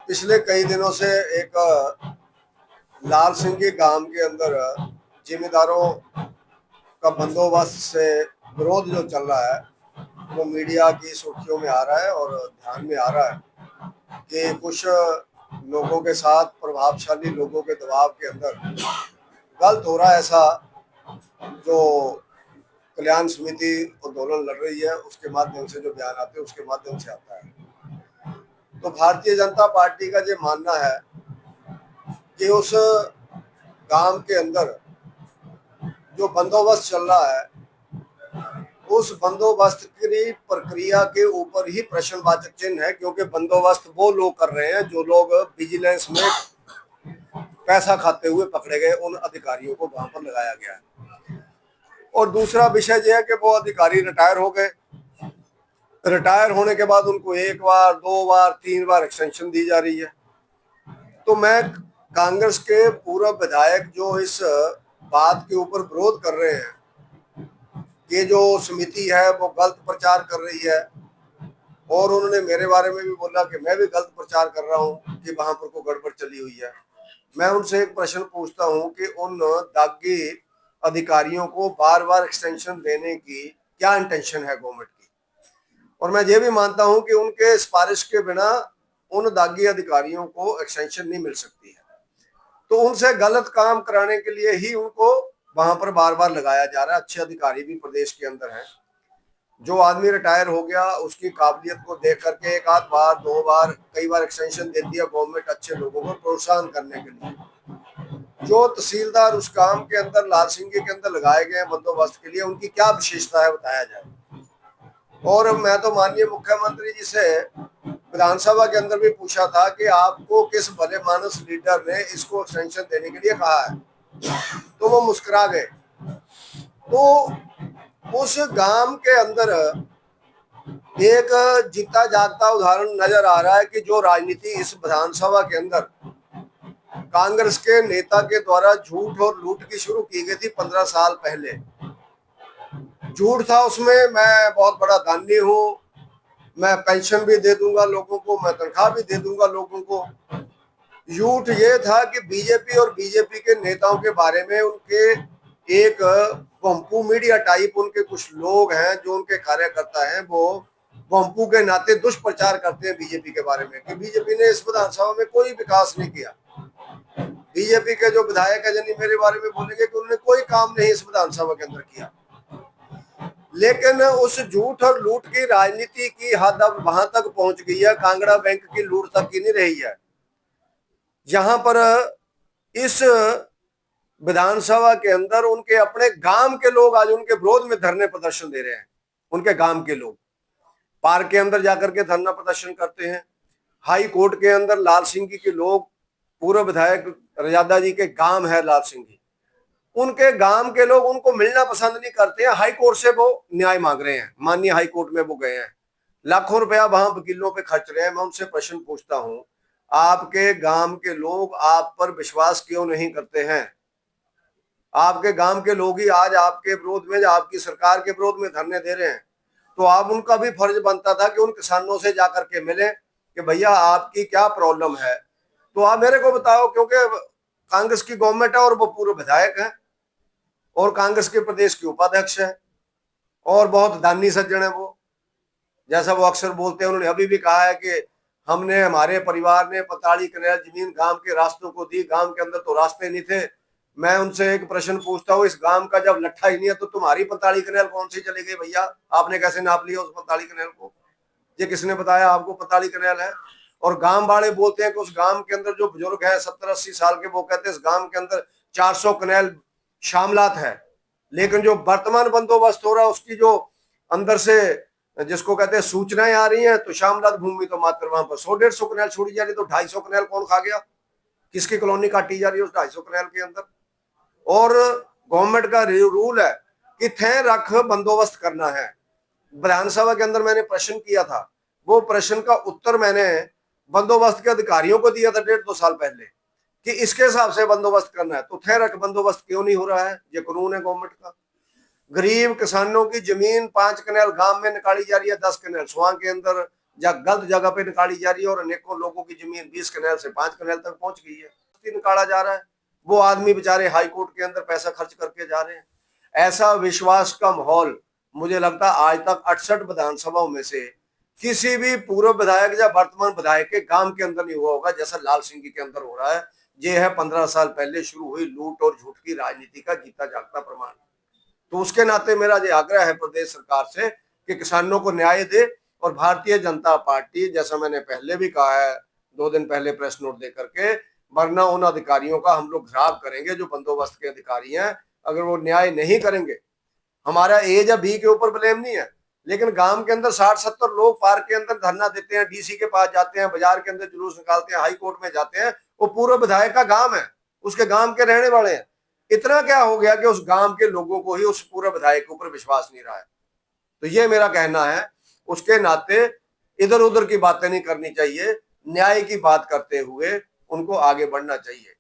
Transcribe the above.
पिछले कई दिनों से एक लाल सिंह के गांव के अंदर जिम्मेदारों का बंदोबस्त से विरोध जो चल रहा है वो मीडिया की सुर्खियों में आ रहा है और ध्यान में आ रहा है कि कुछ लोगों के साथ, प्रभावशाली लोगों के दबाव के अंदर गलत हो रहा है। ऐसा जो कल्याण समिति आंदोलन लड़ रही है उसके माध्यम से जो बयान आते हैं उसके माध्यम से आता है। तो भारतीय जनता पार्टी का ये मानना है कि उस गांव के अंदर जो बंदोबस्त चल रहा है उस बंदोबस्त की प्रक्रिया के ऊपर ही प्रश्नवाचक चिन्ह है, क्योंकि बंदोबस्त वो लोग कर रहे हैं जो लोग विजिलेंस में पैसा खाते हुए पकड़े गए, उन अधिकारियों को वहां पर लगाया गया है। और दूसरा विषय यह है कि वो अधिकारी रिटायर हो गए। रिटायर होने के बाद उनको एक बार, दो बार, तीन बार एक्सटेंशन दी जा रही है। तो मैं कांग्रेस के पूर्व विधायक जो इस बात के ऊपर विरोध कर रहे हैं, ये जो समिति है वो गलत प्रचार कर रही है, और उन्होंने मेरे बारे में भी बोला कि मैं भी गलत प्रचार कर रहा हूं कि वहां पर कोई गड़बड़ चली हुई है। मैं उनसे एक प्रश्न पूछता हूं कि उन दागी अधिकारियों को बार बार एक्सटेंशन देने की क्या इंटेंशन है गवर्नमेंट की। और मैं ये भी मानता हूं कि उनके सिफारिश के बिना उन दागी अधिकारियों को एक्सटेंशन नहीं मिल सकती है। तो उनसे गलत काम कराने के लिए ही उनको वहां पर बार बार लगाया जा रहा है। अच्छे अधिकारी भी प्रदेश के अंदर हैं। जो आदमी रिटायर हो गया उसकी काबिलियत को देख करके एक आध बार, दो बार, कई बार एक्सटेंशन देती है गवर्नमेंट अच्छे लोगों को प्रोत्साहन करने के लिए। जो तहसीलदार उस काम के अंदर लाल सिंह के अंदर लगाए गए बंदोबस्त के लिए, उनकी क्या विशेषता है बताया जाए। और मैं तो माननीय मुख्यमंत्री जी से विधानसभा के अंदर भी पूछा था कि आपको किस भले मानस लीडर ने इसको एक्सटेंशन देने के लिए कहा है, तो वो मुस्कुरा गए। तो उस गांव के अंदर एक जीता जागता उदाहरण नजर आ रहा है कि जो राजनीति इस विधानसभा के अंदर कांग्रेस के नेता के द्वारा झूठ और लूट की शुरू की गई थी 15 साल पहले। झूठ था उसमें, मैं बहुत बड़ा दानी हूं, मैं पेंशन भी दे दूंगा लोगों को, मैं तनख्वाह भी दे दूंगा लोगों को। झूठ ये था कि बीजेपी और बीजेपी के नेताओं के बारे में उनके एक बम्पू मीडिया टाइप उनके कुछ लोग हैं जो उनके कार्यकर्ता हैं, वो बम्पू के नाते दुष्प्रचार करते हैं बीजेपी के बारे में कि बीजेपी ने इस विधानसभा में कोई विकास नहीं किया। बीजेपी के जो विधायक है जनी मेरे बारे में बोलेंगे कि उन्होंने कोई काम नहीं इस विधानसभा के अंदर किया। लेकिन उस झूठ और लूट की राजनीति की हद अब वहां तक पहुंच गई है, कांगड़ा बैंक की लूट तक की नहीं रही है, जहां पर इस विधानसभा के अंदर उनके अपने गांव के लोग आज उनके विरोध में धरने प्रदर्शन दे रहे हैं। उनके गांव के लोग पार्क के अंदर जाकर के धरना प्रदर्शन करते हैं। हाई कोर्ट के अंदर लाल सिंह के लोग, पूर्व विधायक रजादा जी के गांव है लाल सिंह जी, उनके गांव के लोग उनको मिलना पसंद नहीं करते हैं। हाई कोर्ट से वो न्याय मांग रहे हैं, माननीय हाई कोर्ट में वो गए हैं, लाखों रुपया वहां वकीलों पे खर्च रहे हैं। मैं उनसे प्रश्न पूछता हूं, आपके गांव के लोग आप पर विश्वास क्यों नहीं करते हैं? आपके गांव के लोग ही आज आपके विरोध में, आपकी सरकार के विरोध में धरने दे रहे हैं। तो आप उनका भी फर्ज बनता था कि उन किसानों से जाकर के मिले कि भैया आपकी क्या प्रॉब्लम है, तो आप मेरे को बताओ। क्योंकि कांग्रेस की गवर्नमेंट है और वो पूर्व विधायक है और कांग्रेस के प्रदेश के उपाध्यक्ष है और बहुत दानी सज्जन है। वो जैसा वो अक्सर बोलते हैं, उन्होंने अभी भी कहा है कि हमने, हमारे परिवार ने 45 कनाल जमीन गांव के रास्तों को दी, गांव के अंदर तो रास्ते नहीं थे। मैं उनसे एक प्रश्न पूछता हूँ, इस गांव का जब लट्ठा ही नहीं है तो तुम्हारी 45 कनाल कौन सी चली गई भैया? आपने कैसे नाप लिया उस 45 कनाल को? ये किसने बताया आपको 45 कनाल है? और गांव वाले बोलते हैं कि उस गांव के अंदर जो बुजुर्ग है 70-80 साल के, वो कहते हैं इस गांव के अंदर 400 कनाल शामलात है। लेकिन जो वर्तमान बंदोबस्त हो रहा है उसकी जो अंदर से जिसको कहते हैं सूचनाएं आ रही हैं, तो शामलात भूमि तो मात्र वहां पर 100-150 कनाल छोड़ी जा रही, तो 250 कनाल कौन खा गया? किसकी कॉलोनी काटी जा रही है उस 250 कनाल के अंदर? और गवर्नमेंट का रूल है कि थे रख बंदोबस्त करना है। विधानसभा के अंदर मैंने प्रश्न किया था, वो प्रश्न का उत्तर मैंने बंदोबस्त के अधिकारियों को दिया था 1.5-2 साल पहले कि इसके हिसाब से बंदोबस्त करना है। तो थे रख बंदोबस्त क्यों नहीं हो रहा है? ये कानून है गवर्नमेंट का। गरीब किसानों की जमीन 5 कनाल गांव में निकाली जा रही है, 10 कनाल सुहा के अंदर, गलत जगह पे निकाली जा रही है और अनेकों लोगों की जमीन 20 कनाल से 5 कनाल तक पहुंच गई है, निकाला जा रहा है। वो आदमी बेचारे हाई कोर्ट के अंदर पैसा खर्च करके जा रहे हैं। ऐसा विश्वास का माहौल मुझे लगता है आज तक 68 विधानसभाओं में से किसी भी पूर्व विधायक या वर्तमान विधायक के गांव के अंदर नहीं हुआ होगा जैसा लाल सिंह के अंदर हो रहा है। ये है 15 साल पहले शुरू हुई लूट और झूठ की राजनीति का जीता जागता प्रमाण। तो उसके नाते मेरा ये आग्रह है प्रदेश सरकार से कि किसानों को न्याय दे, और भारतीय जनता पार्टी, जैसा मैंने पहले भी कहा है 2 दिन पहले प्रेस नोट दे करके, वरना उन अधिकारियों का हम लोग घिराव करेंगे जो बंदोबस्त के अधिकारी हैं। अगर वो न्याय नहीं करेंगे, हमारा ए या बी के ऊपर ब्लेम नहीं है, लेकिन गांव के अंदर 60-70 लोग पार्क के अंदर धरना देते हैं, डीसी के पास जाते हैं, बाजार के अंदर जुलूस निकालते हैं, हाई कोर्ट में जाते हैं, वो पूर्व विधायक का गांव है, उसके गांव के रहने वाले हैं। इतना क्या हो गया कि उस गांव के लोगों को ही उस पूर्व विधायक के ऊपर विश्वास नहीं रहा है। तो ये मेरा कहना है, उसके नाते इधर उधर की बातें नहीं करनी चाहिए, न्याय की बात करते हुए उनको आगे बढ़ना चाहिए।